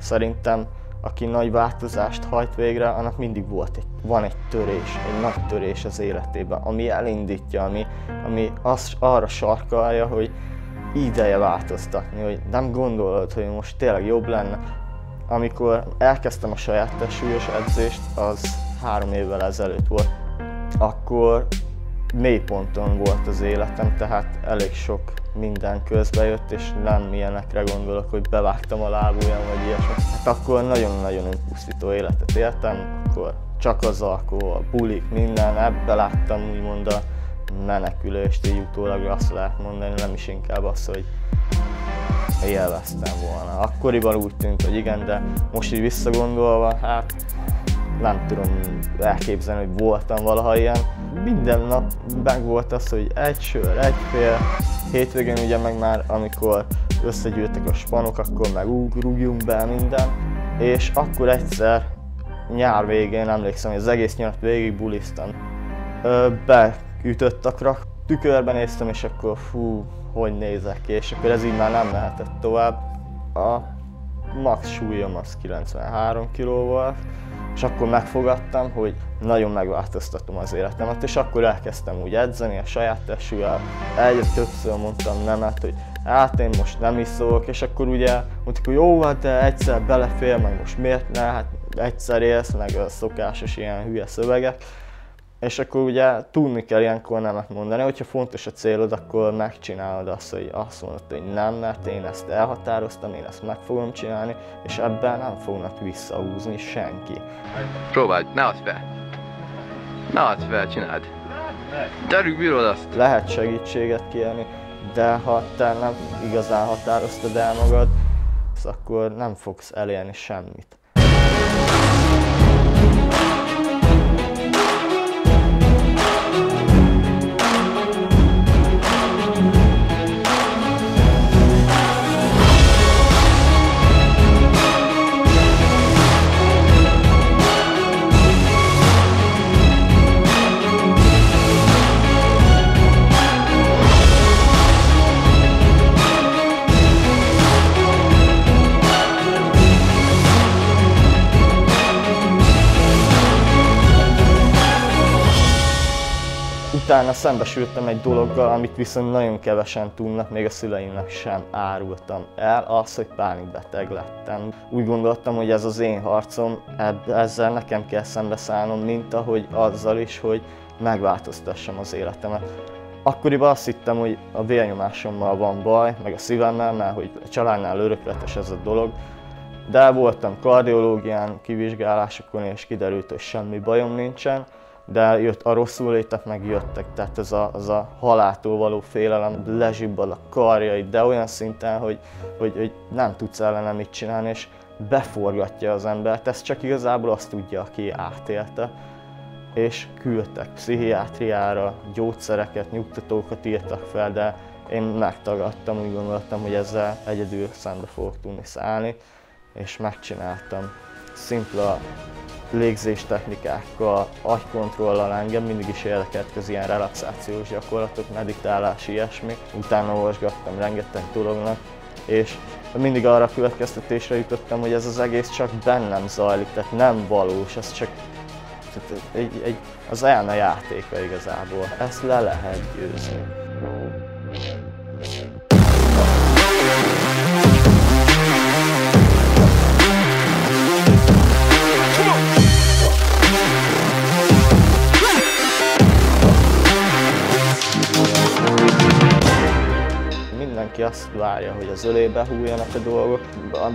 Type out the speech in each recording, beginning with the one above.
szerintem aki nagy változást hajt végre, annak mindig van egy törés, egy nagy törés az életében, ami elindítja, ami arra sarkalja, hogy ideje változtatni, hogy nem gondolod, hogy most tényleg jobb lenne. Amikor elkezdtem a saját testsúlyos edzést, az 3 évvel ezelőtt volt, akkor mélyponton volt az életem, tehát elég sok minden közbe jött, és nem ilyenekre gondolok, hogy bevágtam a lábujjam, vagy ilyesmi. Hát akkor nagyon-nagyon önpusztító életet éltem, akkor csak az alkohol, bulik, minden, ebbe láttam úgymond a menekülést, így utólag azt lehet mondani, nem is inkább az, hogy élveztem volna. Akkoriban úgy tűnt, hogy igen, de most így visszagondolva, hát nem tudom elképzelni, hogy voltam valaha ilyen. Minden nap meg volt az, hogy egy sör, egy fél. Hétvégén ugye meg már, amikor összegyűltek a spanok, akkor meg rúgjunk be minden. És akkor egyszer nyár végén, emlékszem, hogy az egész nyarat végig buliztam. Beütött a krak, tükörben néztem, és akkor fú, hogy nézek ki, és akkor ez így már nem mehetett tovább. A max súlyom az 93 kg volt, és akkor megfogadtam, hogy nagyon megváltoztatom az életemet, és akkor elkezdtem úgy edzeni a saját testsúlyjal. Egyre többször mondtam nemet, hogy hát én most nem iszok, és akkor ugye mondtuk, hogy jó, hát de egyszer belefér, meg most miért ne, hát egyszer élsz, meg a szokásos ilyen hülye szövegek. És akkor ugye tudni kell ilyenkor nemet mondani, hogyha fontos a célod, akkor megcsinálod azt, hogy azt mondod, hogy nem, mert én ezt elhatároztam, én ezt meg fogom csinálni, és ebben nem fognak visszahúzni senki. Próbáld, ne add fel! Ne add fel, csináld! Gyerünk, bírod azt! Lehet segítséget kérni, de ha te nem igazán határoztad el magad, akkor nem fogsz elérni semmit. Utána szembesültem egy dologgal, amit viszont nagyon kevesen tudnak, még a szüleimnek sem árultam el, az, hogy pánikbeteg lettem. Úgy gondoltam, hogy ez az én harcom, ezzel nekem kell szembeszállnom, mint ahogy azzal is, hogy megváltoztassam az életemet. Akkoriban azt hittem, hogy a vérnyomásommal van baj, meg a szívemmel, mert hogy a családnál örökletes ez a dolog. De voltam kardiológián, kivizsgálásokon, és kiderült, hogy semmi bajom nincsen. De jött a rosszul létek, meg jöttek, tehát az a haláltól való félelem, lezsibbad a karjaid, de olyan szinten, hogy nem tudsz ellene mit csinálni, és beforgatja az embert. Ez csak igazából azt tudja, aki átélte. És küldtek pszichiátriára, gyógyszereket, nyugtatókat írtak fel, de én megtagadtam, úgy gondoltam, hogy ezzel egyedül szembe fogok tudni szállni, és megcsináltam. Szimpla légzés technikákkal, agykontrollal engem mindig is érdekelt az ilyen relaxációs gyakorlatok, meditálás, ilyesmi. Utána olvasgattam rengeteg dolognak, és mindig arra a következtetésre jutottam, hogy ez az egész csak bennem zajlik, tehát nem valós, ez csak az elme játéka igazából. Ezt le lehet győzni. Mindenki azt várja, hogy az ölébe hújjanak a dolgok.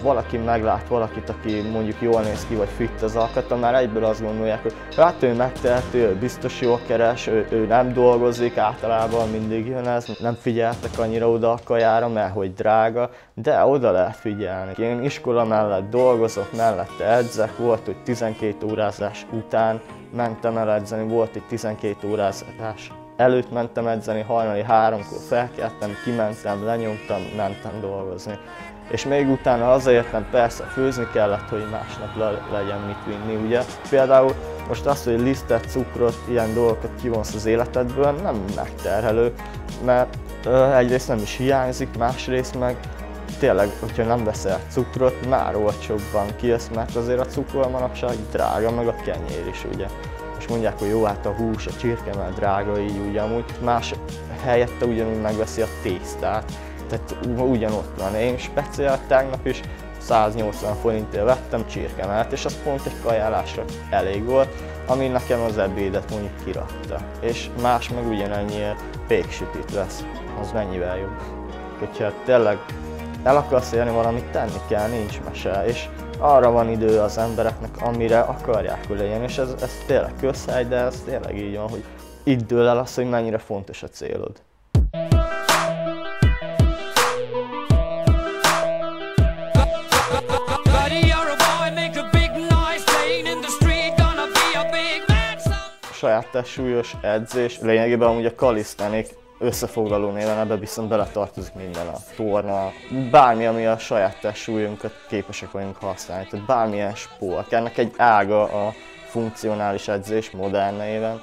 Valaki meglát valakit, aki mondjuk jól néz ki, vagy fit az alkata, már egyből azt gondolják, hogy hát ő megtehető, ő biztos jól keres, ő nem dolgozik, általában mindig jön ez. Nem figyeltek annyira oda a kajára, mert hogy drága, de oda lehet figyelni. Én iskola mellett dolgozok, mellette edzek, volt, hogy 12 órázás után mentem el edzeni, volt egy 12 órázás előtt mentem edzeni, hajnali 3-kor felkeltem, kimentem, lenyomtam, mentem dolgozni. És még utána hazaértem, persze főzni kellett, hogy másnap legyen mit vinni, ugye. Például most azt, hogy lisztet, cukrot, ilyen dolgokat kivonsz az életedből, nem megterhelő, mert egyrészt nem is hiányzik, másrészt meg tényleg, hogyha nem veszel cukrot, már olcsóbban kijössz, mert azért a cukor manapság drága, meg a kenyér is, ugye. És mondják, hogy jó, hát a hús, a csirke, mert drága, így úgy amúgy. Más helyette ugyanúgy megveszi a tésztát, tehát ugyanott van. Én speciál tegnap is 180 forintért vettem csirkemelt, és az pont egy kajálásra elég volt, ami nekem az ebédet mondjuk kiratta. És más meg ugyanennyiért péksütit vesz, az mennyivel jobb. Hogyha tényleg el akarsz élni valamit, tenni kell, nincs mese, és arra van idő az embereknek, amire akarják, hogy legyen, és ez tényleg közhely, de ez tényleg így van, hogy itt dől el az, hogy mennyire fontos a célod. Saját testsúlyos edzés, lényegében amúgy a calisthenics összefoglaló néven, ebbe viszont beletartozik minden, a torna, bármi, ami a saját testsúlyunkat képesek vagyunk használni, tehát bármilyen sport. Ennek egy ága a funkcionális edzés, modern néven,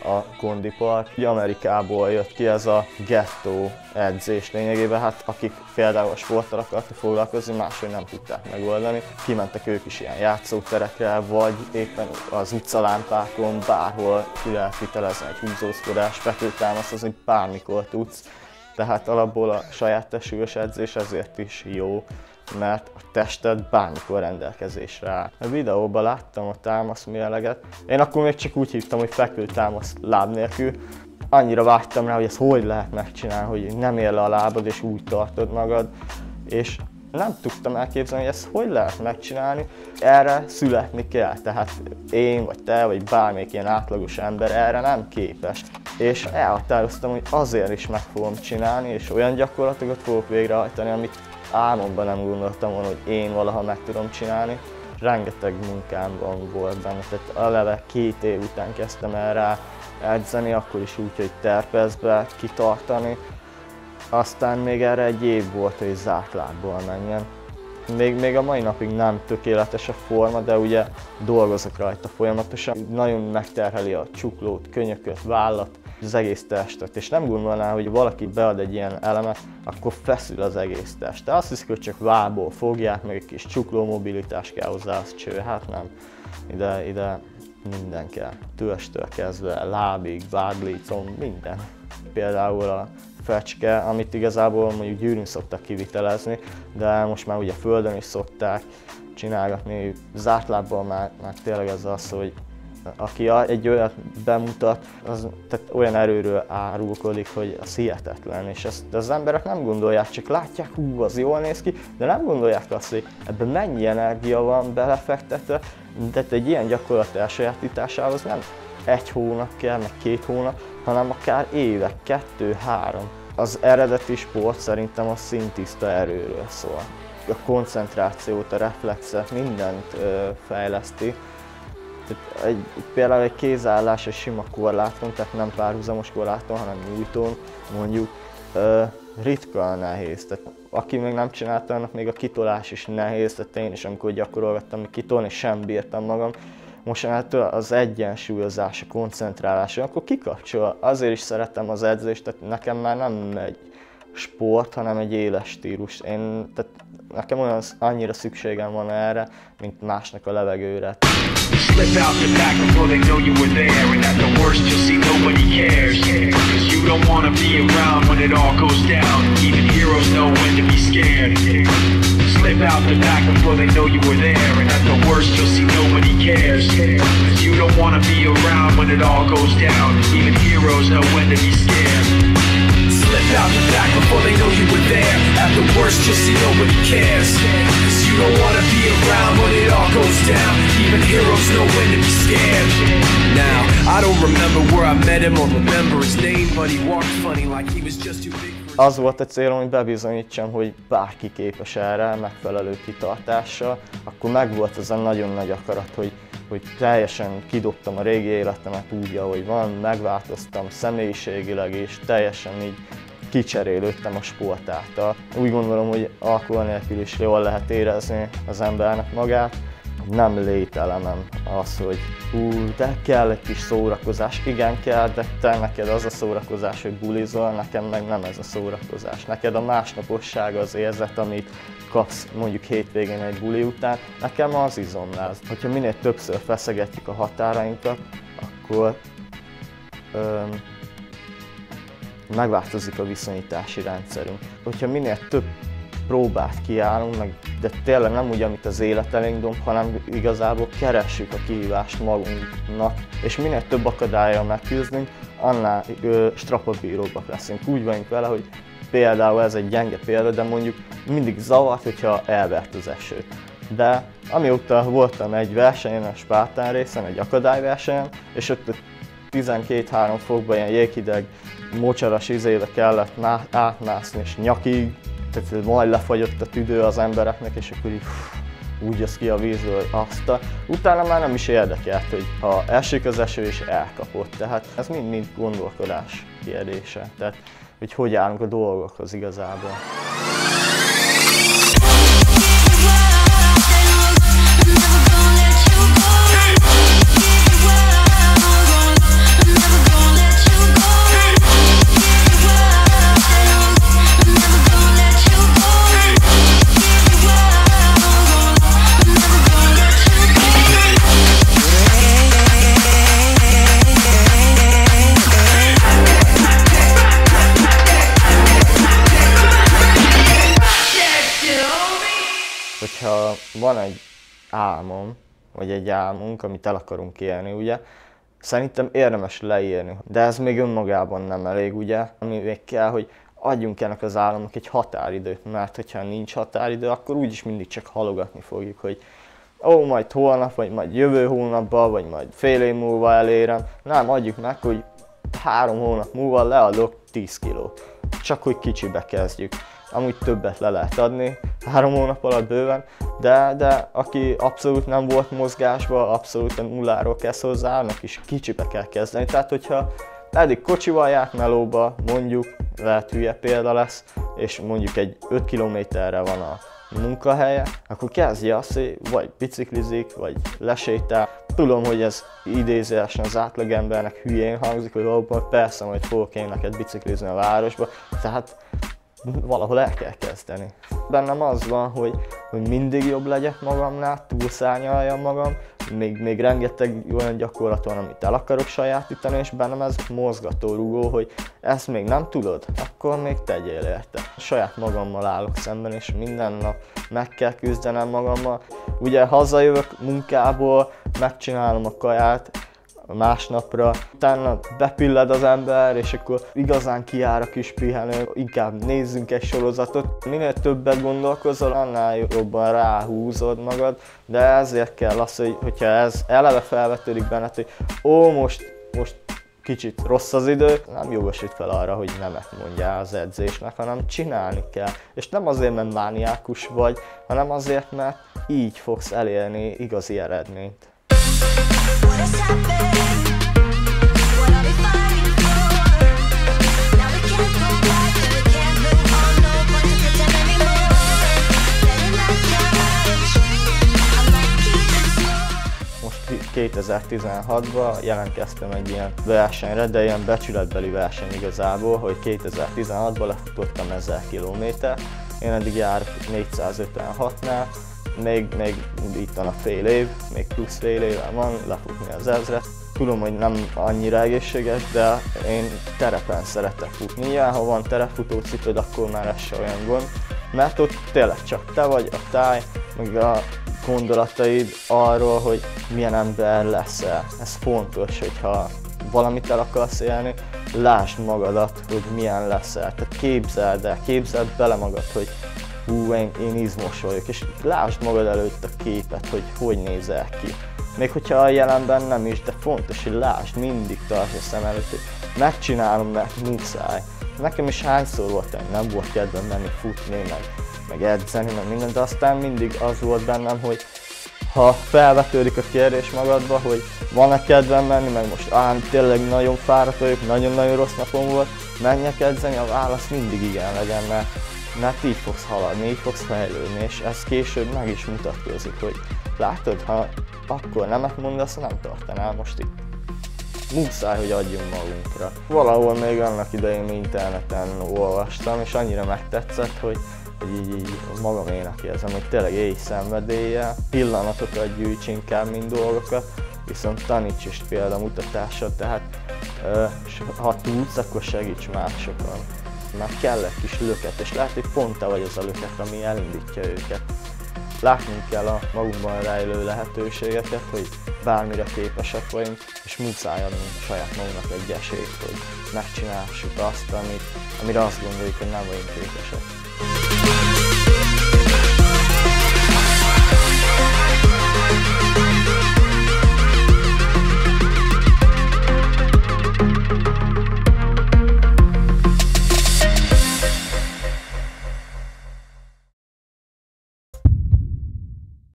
a kondipart. Amerikából jött ki ez a gettó edzés lényegében, hát akik például a sporttal akartak foglalkozni, máshogy nem tudták megoldani. Kimentek ők is ilyen játszóterekre, vagy éppen az utcalámpákon, bárhol ki lehet vitelezni egy húzózkodás, fekvőtámaszozni, bármikor tudsz. Tehát alapból a saját testsúlyos edzés ezért is jó, mert a tested bármikor rendelkezésre áll. A videóban láttam a támaszmérleget. Én akkor még csak úgy hívtam, hogy fekvőtámasz láb nélkül. Annyira vágytam rá, hogy ezt hogy lehet megcsinálni, hogy nem ér le a lábad és úgy tartod magad. És nem tudtam elképzelni, hogy ezt hogy lehet megcsinálni. Erre születni kell, tehát én, vagy te, vagy bármelyik ilyen átlagos ember erre nem képes. És elhatároztam, hogy azért is meg fogom csinálni, és olyan gyakorlatokat fogok végrehajtani, amit álmomban nem gondoltam volna, hogy én valaha meg tudom csinálni. Rengeteg munkámban volt benne, tehát eleve 2 év után kezdtem el rá edzeni, akkor is úgy, hogy terpezbe kitartani. Aztán még erre 1 év volt, hogy zárt lábbal menjen. Még a mai napig nem tökéletes a forma, de ugye dolgozok rajta folyamatosan. Nagyon megterheli a csuklót, könyököt, vállat, az egész testet, és nem gondolná, hogy valaki bead egy ilyen elemet, akkor feszül az egész test. De azt hiszik, hogy csak vállból fogják, meg egy kis csukló mobilitás kell hozzá, az cső. Hát nem. Ide minden kell. Tőstől kezdve, lábig, vádlicon, minden. Például a fecske, amit igazából mondjuk gyűrűn szoktak kivitelezni, de most már ugye földön is szokták csinálgatni. Zárt lábbal már tényleg ez az, hogy aki egy olyat bemutat, az tehát olyan erőről árulkodik, hogy az hihetetlen, és ezt az emberek nem gondolják, csak látják, hú, az jól néz ki, de nem gondolják azt, hogy ebben mennyi energia van belefektetve, de egy ilyen gyakorlat elsajátításához nem 1 hónap kell, meg 2 hónap, hanem akár évek, 2-3. Az eredeti sport szerintem a szintiszta erőről szól. A koncentrációt, a reflexet, mindent fejleszti. Például egy kézállás egy sima korláton, tehát nem párhuzamos korláton, hanem nyújtón mondjuk ritka nehéz. Tehát aki még nem csinálta, annak még a kitolás is nehéz, tehát én is amikor gyakorolgattam, kitolni sem bírtam magam. Mostanától az egyensúlyozás, a koncentrálás, akkor kikapcsol. Azért is szeretem az edzést, tehát nekem már nem egy sport, hanem egy éles stílus. Tehát nekem olyan annyira szükségem van erre, mint másnak a levegőre. Slip out the back before they know you were there, and at the worst you'll see nobody cares, 'cause you don't wanna be around when it all goes down. Even heroes know when to be scared. Slip out the back before they know you were there, and at the worst you'll see nobody cares, 'cause you don't wanna be around when it all goes down. Even heroes know when to be scared. Slip out the back before they know you were there. At the worst you'll see nobody cares, 'cause you don't wanna be around when it all goes down. Even heroes know when to be scared. Now, I don't remember where I met him or remember his name, but he walked funny like he was just too big. Az volt a célom, hogy bebizonyítsam, hogy bárki képes erre megfelelő kitartással. Akkor megvolt az a nagyon nagy akarat, hogy teljesen kidobtam a régi életemet úgy, ahogy van, megváltoztam személyiségileg, és teljesen így kicserélődtem a sport által. Úgy gondolom, hogy alkohol nélkül is jól lehet érezni az embernek magát, nem lételemem az, hogy de kell egy kis szórakozás. Igen kell, de te neked az a szórakozás, hogy bulizol, nekem meg nem ez a szórakozás. Neked a másnaposság az érzet, amit kapsz mondjuk hétvégén egy buli után, nekem az izomláz. Hogyha minél többször feszegetjük a határainkat, akkor megváltozik a viszonyítási rendszerünk. Hogyha minél több próbát kiállunk, de tényleg nem úgy, amit az élet elénk dob, hanem igazából keressük a kihívást magunknak, és minél több akadályra megküzdünk, annál strapabíróbbak leszünk. Úgy vagyunk vele, hogy például ez egy gyenge példa, de mondjuk mindig zavart, hogyha elvert az eső. De amióta voltam egy versenyen, a Spártán részen, egy akadályversenyen, és ott 12-3 fokban ilyen jéghideg, mocsaras izébe kellett átmászni, és nyakig, tehát majd lefagyott a tüdő az embereknek, és akkor így úgy jössz ki a vízből, azt. Utána már nem is érdekelt, hogy ha esik az eső és elkapott. Tehát ez mind gondolkodás kérdése. Tehát, hogy állunk a dolgokhoz igazából. Hogyha van egy álmom, vagy egy álmunk, amit el akarunk élni, ugye, szerintem érdemes leírni, de ez még önmagában nem elég, ugye, ami még kell, hogy adjunk ennek az álomnak egy határidőt, mert hogyha nincs határidő, akkor úgyis mindig csak halogatni fogjuk, hogy majd holnap, vagy majd jövő hónapban, vagy majd fél év múlva elérem. Nem, adjuk meg, hogy 3 hónap múlva leadok 10 kilót, csak hogy kicsibe kezdjük. Amúgy többet le lehet adni, 3 hónap alatt bőven, de aki abszolút nem volt mozgásban, abszolút a nulláról kezd hozzá, annak is kicsibe kell kezdeni. Tehát, hogyha eddig kocsival járt melóba, mondjuk, lehet hülye példa lesz, és mondjuk egy 5 kilométerre van a munkahelye, akkor kezdje azt, hogy vagy biciklizik, vagy lesétál. Tudom, hogy ez idézőesen az átlagembernek hülyén hangzik, hogy persze, majd fogok én neked biciklizni a városba, tehát valahol el kell kezdeni. Bennem az van, hogy mindig jobb legyek magamnál, túlszárnyaljam magam, még rengeteg olyan gyakorlat van, amit el akarok sajátítani, és bennem ez mozgatórugó, hogy ezt még nem tudod, akkor még tegyél érte. Saját magammal állok szemben, és minden nap meg kell küzdenem magammal. Ugye hazajövök munkából, megcsinálom a kaját, másnapra, utána bepilled az ember, és akkor igazán kiáll a kis pihenő, inkább nézzünk egy sorozatot. Minél többet gondolkozol, annál jobban ráhúzod magad, de ezért kell az, hogyha ez eleve felvetődik benned, hogy most kicsit rossz az idő, nem jogosít fel arra, hogy nemet mondjál az edzésnek, hanem csinálni kell. És nem azért, mert mániákus vagy, hanem azért, mert így fogsz elérni igazi eredményt. Most 2016-ban jelentkeztem egy ilyen versenyre, de ilyen becsületbeli verseny igazából, hogy 2016-ban lefutottam 1000 kilométert. Én eddig járok 456-nál, még itt van a fél év, még plusz fél éve van lefutni az 1000-et. Tudom, hogy nem annyira egészséges, de én terepen szeretek futni. Nyilván, ha van terepfutócipőd, akkor már ez se olyan gond, mert ott tényleg csak te vagy, a táj, meg a gondolataid arról, hogy milyen ember leszel. Ez fontos, hogyha valamit el akarsz élni, lásd magadat, hogy milyen leszel. Tehát képzeld bele magad, hogy én izmos vagyok, és lásd magad előtt a képet, hogy nézel ki. Még hogyha a jelenben nem is, de fontos, hogy lásd, mindig tartsd a szem előtt, hogy megcsinálom, mert muszáj. Nekem is hányszor volt, hogy nem volt kedvem menni futni, meg edzeni, meg minden, de aztán mindig az volt bennem, hogy ha felvetődik a kérdés magadba, hogy van-e kedvem menni, meg most tényleg nagyon fáradt vagyok, nagyon-nagyon rossz napom volt, menjek edzeni, a válasz mindig igen legyen, mert így fogsz haladni, így fogsz fejlődni, és ez később meg is mutatkozik, hogy Látod, ha akkor nemet mondasz, nem tartanál most itt. Muszáj, hogy adjunk magunkra. Valahol még annak idején interneten olvastam, és annyira megtetszett, hogy így magaménak érzem, hogy tényleg élj szenvedéllyel, pillanatokat gyűjts inkább, mint dolgokat, viszont taníts is példamutatással, tehát ha tudsz, akkor segíts másokon. Mert kell egy kis löket, és lehet, hogy pont te vagy az a löket, ami elindítja őket. Látnunk kell a magunkban rejlő lehetőségeket, hogy bármire képesek vagyunk, és muszáj adnunk saját magunknak egy esélyt, hogy megcsináljuk azt, amire azt gondoljuk, hogy nem vagyunk képesek.